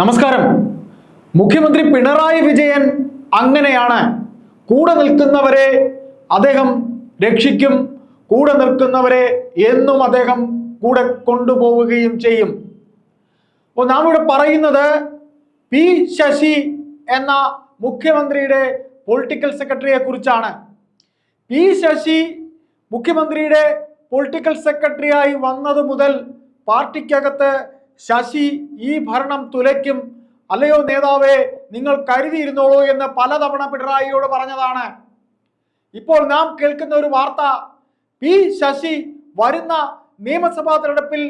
നമസ്കാരം. മുഖ്യമന്ത്രി പിണറായി വിജയൻ അങ്ങനെയാണ്. കൂടെ നിൽക്കുന്നവരെ അദ്ദേഹം രക്ഷിക്കും, കൂടെ നിൽക്കുന്നവരെ എന്നും അദ്ദേഹം കൂടെ കൊണ്ടുപോവുകയും ചെയ്യും. അപ്പോൾ നാം ഇവിടെ പറയുന്നത് പി ശശി എന്ന മുഖ്യമന്ത്രിയുടെ പൊളിറ്റിക്കൽ സെക്രട്ടറിയെ കുറിച്ചാണ്. പി ശശി മുഖ്യമന്ത്രിയുടെ പൊളിറ്റിക്കൽ സെക്രട്ടറിയായി വന്നത് മുതൽ പാർട്ടിക്കകത്ത് ശശി ഈ ഭരണം തുലയ്ക്കും, അല്ലയോ നേതാവേ നിങ്ങൾ കരുതിയിരുന്നോളൂ എന്ന് പലതവണ പിണറായിയോട് പറഞ്ഞതാണ്. ഇപ്പോൾ നാം കേൾക്കുന്ന ഒരു വാർത്ത, പി ശശി വരുന്ന നിയമസഭാ തെരഞ്ഞെടുപ്പിൽ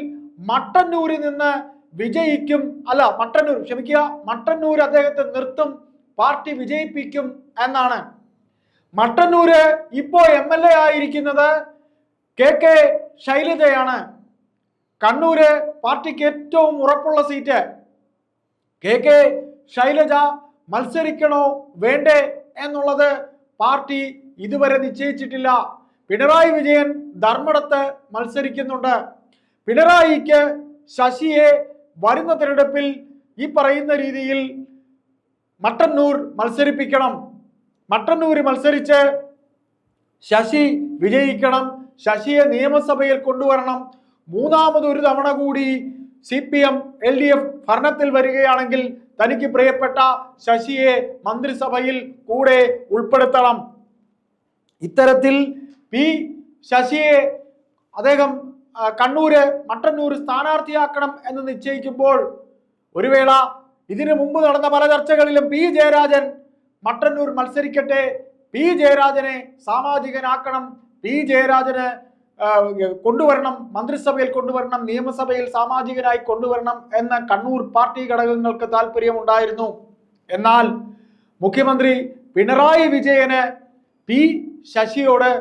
മട്ടന്നൂരിൽ നിന്ന് വിജയിക്കും, മട്ടന്നൂർ അദ്ദേഹത്തെ നിർത്തും, പാർട്ടി വിജയിപ്പിക്കും എന്നാണ്. മട്ടന്നൂര് ഇപ്പോ MLA ആയിരിക്കുന്നത് KK ശൈലജയാണ്. കണ്ണൂര് പാർട്ടിക്ക് ഏറ്റവും ഉറപ്പുള്ള സീറ്റ്. KK ശൈലജ മത്സരിക്കണോ വേണ്ടേ എന്നുള്ളത് പാർട്ടി ഇതുവരെ നിശ്ചയിച്ചിട്ടില്ല. പിണറായി വിജയൻ ധർമ്മടത്ത് മത്സരിക്കുന്നുണ്ട്. പിണറായിക്ക് ശശിയെ വരുന്ന തെരഞ്ഞെടുപ്പിൽ ഈ പറയുന്ന രീതിയിൽ മട്ടന്നൂർ മത്സരിപ്പിക്കണം. മട്ടന്നൂർ മത്സരിച്ച് ശശി വിജയിക്കണം, ശശിയെ നിയമസഭയിൽ കൊണ്ടുവരണം. മൂന്നാമതൊരു തവണ കൂടി CPM LDF ഭരണത്തിൽ വരികയാണെങ്കിൽ തനിക്ക് പ്രിയപ്പെട്ട ശശിയെ മന്ത്രിസഭയിൽ കൂടെ ഉൾപ്പെടുത്തണം. ഇത്തരത്തിൽ പി ശശിയെ അദ്ദേഹം മട്ടന്നൂർ സ്ഥാനാർത്ഥിയാക്കണം എന്ന് നിശ്ചയിക്കുമ്പോൾ ഒരു വേള ഇതിനു മുമ്പ് നടന്ന പല ചർച്ചകളിലും പി ജയരാജൻ മട്ടന്നൂർ മത്സരിക്കട്ടെ, പി ജയരാജനെ സാമാജികനാക്കണം, പി ജയരാജന് കൊണ്ടുവരണം, മന്ത്രിസഭയിൽ കൊണ്ടുവരണം, നിയമസഭയിൽ സാമാജികനായി കൊണ്ടുവരണം എന്ന കണ്ണൂർ പാർട്ടി ഘടകങ്ങൾക്ക് താല്പര്യമുണ്ടായിരുന്നു. എന്നാൽ മുഖ്യമന്ത്രി പിണറായി വിജയന് പി ശശിയോട്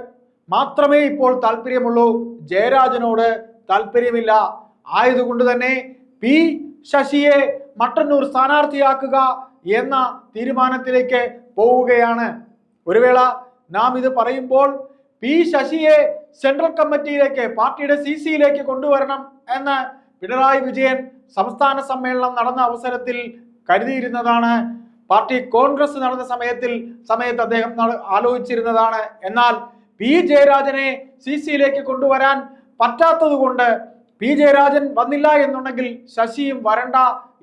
മാത്രമേ ഇപ്പോൾ താല്പര്യമുള്ളൂ, ജയരാജനോട് താല്പര്യമില്ല. ആയതുകൊണ്ട് തന്നെ പി ശശിയെ മട്ടന്നൂർ സ്ഥാനാർത്ഥിയാക്കുക എന്ന തീരുമാനത്തിലേക്ക് പോവുകയാണ്. ഒരു വേള നാം ഇത് പറയുമ്പോൾ പി ശശിയെ സെൻട്രൽ കമ്മിറ്റിയിലേക്ക്, പാർട്ടിയുടെ CCയിലേക്ക് കൊണ്ടുവരണം എന്ന് പിണറായി വിജയൻ സംസ്ഥാന സമ്മേളനം നടന്ന അവസരത്തിൽ കരുതിയിരുന്നതാണ്. പാർട്ടി കോൺഗ്രസ് നടന്ന സമയത്ത് അദ്ദേഹം ആലോചിച്ചിരുന്നതാണ്. എന്നാൽ പി ജയരാജനെ CCയിലേക്ക് കൊണ്ടുവരാൻ പറ്റാത്തത് കൊണ്ട്, പി ജയരാജൻ വന്നില്ല എന്നുണ്ടെങ്കിൽ ശശിയും വരണ്ട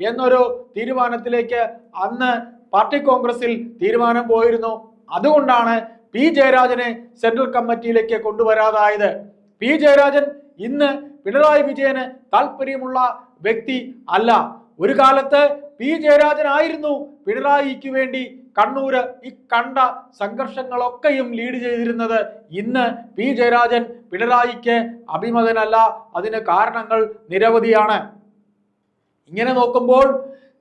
എന്നൊരു തീരുമാനത്തിലേക്ക് അന്ന് പാർട്ടി കോൺഗ്രസിൽ തീരുമാനം പോയിരുന്നു. അതുകൊണ്ടാണ് പി ജയരാജനെ സെൻട്രൽ കമ്മിറ്റിയിലേക്ക് കൊണ്ടുവരാതായത്. പി ജയരാജൻ ഇന്ന് പിണറായി വിജയന് താല്പര്യമുള്ള വ്യക്തി അല്ല. ഒരു കാലത്ത് പി ജയരാജൻ ആയിരുന്നു പിണറായിക്ക് വേണ്ടി കണ്ണൂര് ഈ കണ്ട സംഘർഷങ്ങളൊക്കെയും ലീഡ് ചെയ്തിരുന്നത്. ഇന്ന് പി ജയരാജൻ പിണറായിക്ക് അഭിമതനല്ല. അതിന് കാരണങ്ങൾ നിരവധിയാണ്. ഇങ്ങനെ നോക്കുമ്പോൾ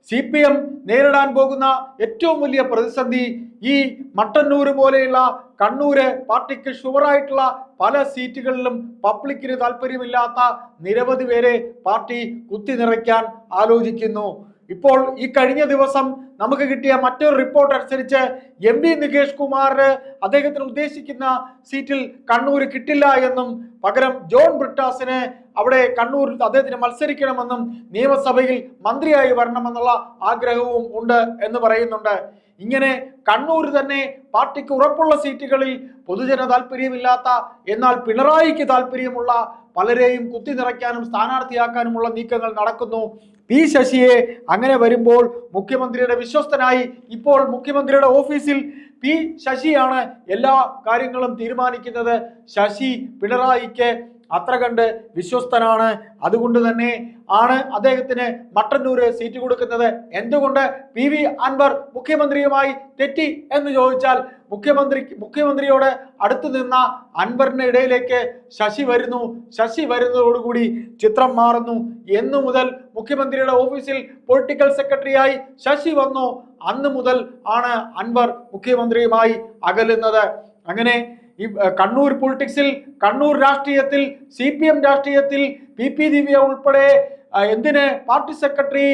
CPM നേരിടാൻ പോകുന്ന ഏറ്റവും വലിയ പ്രതിസന്ധി ഈ മട്ടന്നൂർ പോലെയുള്ള കണ്ണൂര് പാർട്ടിക്ക് ഷുവറായിട്ടുള്ള പല സീറ്റുകളിലും പബ്ലിക്കിന് താല്പര്യമില്ലാത്ത നിരവധി പേരെ പാർട്ടി കുത്തി നിറയ്ക്കാൻ ആലോചിക്കുന്നു. ഇപ്പോൾ ഈ കഴിഞ്ഞ ദിവസം നമുക്ക് കിട്ടിയ മറ്റൊരു റിപ്പോർട്ട് അനുസരിച്ച് MP നികേഷ് കുമാറിന് അദ്ദേഹത്തിന് ഉദ്ദേശിക്കുന്ന സീറ്റിൽ കണ്ണൂർ കിട്ടില്ല എന്നും പകരം ജോൺ ബ്രിട്ടാസിന് അവിടെ കണ്ണൂർ അദ്ദേഹത്തിന് മത്സരിക്കണമെന്നും നിയമസഭയിൽ മന്ത്രിയായി വരണമെന്നുള്ള ആഗ്രഹവും ഉണ്ട് എന്ന് പറയുന്നുണ്ട്. ഇങ്ങനെ കണ്ണൂർ തന്നെ പാർട്ടിക്ക് ഉറപ്പുള്ള സീറ്റുകളിൽ പൊതുജന താല്പര്യമില്ലാത്ത, എന്നാൽ പിണറായിക്ക് താല്പര്യമുള്ള പലരെയും കുത്തി നിറയ്ക്കാനും സ്ഥാനാർത്ഥിയാക്കാനുമുള്ള നീക്കങ്ങൾ നടക്കുന്നു. പി ശശിയെ അങ്ങനെ വരുമ്പോൾ മുഖ്യമന്ത്രിയുടെ വിശ്വസ്തനായി ഇപ്പോൾ മുഖ്യമന്ത്രിയുടെ ഓഫീസിൽ പി ശശിയാണ് എല്ലാ കാര്യങ്ങളും തീരുമാനിക്കുന്നത്. ശശി പിണറായിക്ക് അത്ര കണ്ട് വിശ്വസ്തനാണ്. അതുകൊണ്ട് തന്നെ ആണ് അദ്ദേഹത്തിന് മട്ടന്നൂര് സീറ്റ് കൊടുക്കുന്നത്. എന്തുകൊണ്ട് PV അൻവർ മുഖ്യമന്ത്രിയുമായി തെറ്റി എന്ന് ചോദിച്ചാൽ, മുഖ്യമന്ത്രിയോട് അടുത്തു നിന്ന അൻവറിന്റെ ഇടയിലേക്ക് ശശി വരുന്നതോടുകൂടി ചിത്രം മാറുന്നു. എന്നു മുതൽ മുഖ്യമന്ത്രിയുടെ ഓഫീസിൽ പൊളിറ്റിക്കൽ സെക്രട്ടറിയായി ശശി വന്നു, അന്ന് മുതൽ ആണ് അൻവർ മുഖ്യമന്ത്രിയുമായി അകലുന്നത്. അങ്ങനെ ഈ കണ്ണൂർ പൊളിറ്റിക്സിൽ, കണ്ണൂർ രാഷ്ട്രീയത്തിൽ, CPM രാഷ്ട്രീയത്തിൽ PP ദിവ്യ ഉൾപ്പെടെ, എന്തിന് പാർട്ടി സെക്രട്ടറി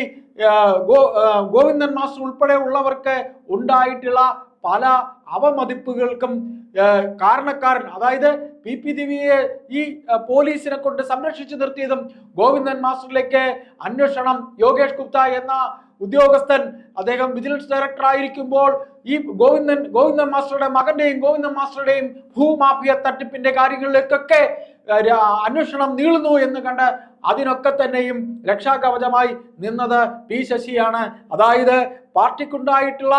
ഗോവിന്ദൻ മാസ്റ്റർ ഉൾപ്പെടെ ഉള്ളവർക്ക് ഉണ്ടായിട്ടുള്ള പല അവമതിപ്പുകൾക്കും കാരണക്കാരൻ, അതായത് PP ദിവ്യയെ ഈ പോലീസിനെ കൊണ്ട് സംരക്ഷിച്ചു നിർത്തിയതും ഗോവിന്ദൻ മാസ്റ്ററിലേക്ക് അന്വേഷണം, യോഗേഷ് ഗുപ്ത എന്ന ഉദ്യോഗസ്ഥൻ അദ്ദേഹം വിജിലൻസ് ഡയറക്ടർ ആയിരിക്കുമ്പോൾ ഈ ഗോവിന്ദൻ മാസ്റ്ററുടെ മകന്റെയും ഗോവിന്ദൻ മാസ്റ്ററുടെയും ഭൂമാഫിയ തട്ടിപ്പിന്റെ കാര്യങ്ങളിലേക്കൊക്കെ അന്വേഷണം നീളുന്നു എന്ന് കണ്ട് അതിനൊക്കെ തന്നെയും രക്ഷാകവചമായി നിന്നത് P ശശിയാണ്. അതായത് പാർട്ടിക്കുണ്ടായിട്ടുള്ള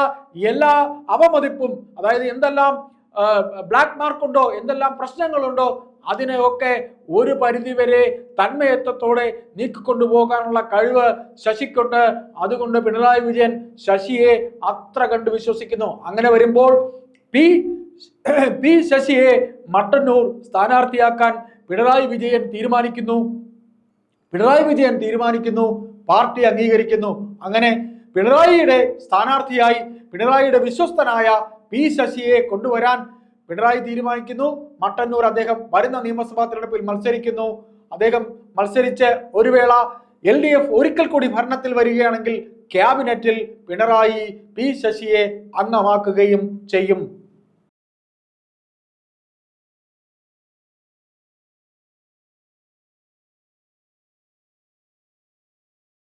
എല്ലാ അവമതിപ്പും, അതായത് എന്തെല്ലാം ബ്ലാക്ക് മാർക്കുണ്ടോ, എന്തെല്ലാം പ്രശ്നങ്ങളുണ്ടോ, അതിനെയൊക്കെ ഒരു പരിധിവരെ തന്മയത്വത്തോടെ നീക്കിക്കൊണ്ടുപോകാനുള്ള കഴിവ് ശശിക്കുണ്ട്. അതുകൊണ്ട് പിണറായി വിജയൻ ശശിയെ അത്ര കണ്ട് വിശ്വസിക്കുന്നു. അങ്ങനെ വരുമ്പോൾ പി ശശിയെ മട്ടന്നൂർ സ്ഥാനാർത്ഥിയാക്കാൻ പിണറായി വിജയൻ തീരുമാനിക്കുന്നു, പാർട്ടി അംഗീകരിക്കുന്നു. അങ്ങനെ പിണറായിയുടെ സ്ഥാനാർത്ഥിയായി പിണറായിയുടെ വിശ്വസ്തനായ P ശശിയെ കൊണ്ടുവരാൻ പിണറായി തീരുമാനിക്കുന്നു. മട്ടന്നൂർ അദ്ദേഹം വരുന്ന നിയമസഭാ തെരഞ്ഞെടുപ്പിൽ മത്സരിക്കുന്നു. അദ്ദേഹം മത്സരിച്ച് ഒരു വേള LDF ഒരിക്കൽ കൂടി ഭരണത്തിൽ വരികയാണെങ്കിൽ ക്യാബിനറ്റിൽ പിണറായി P ശശിയെ അംഗമാക്കുകയും ചെയ്യും.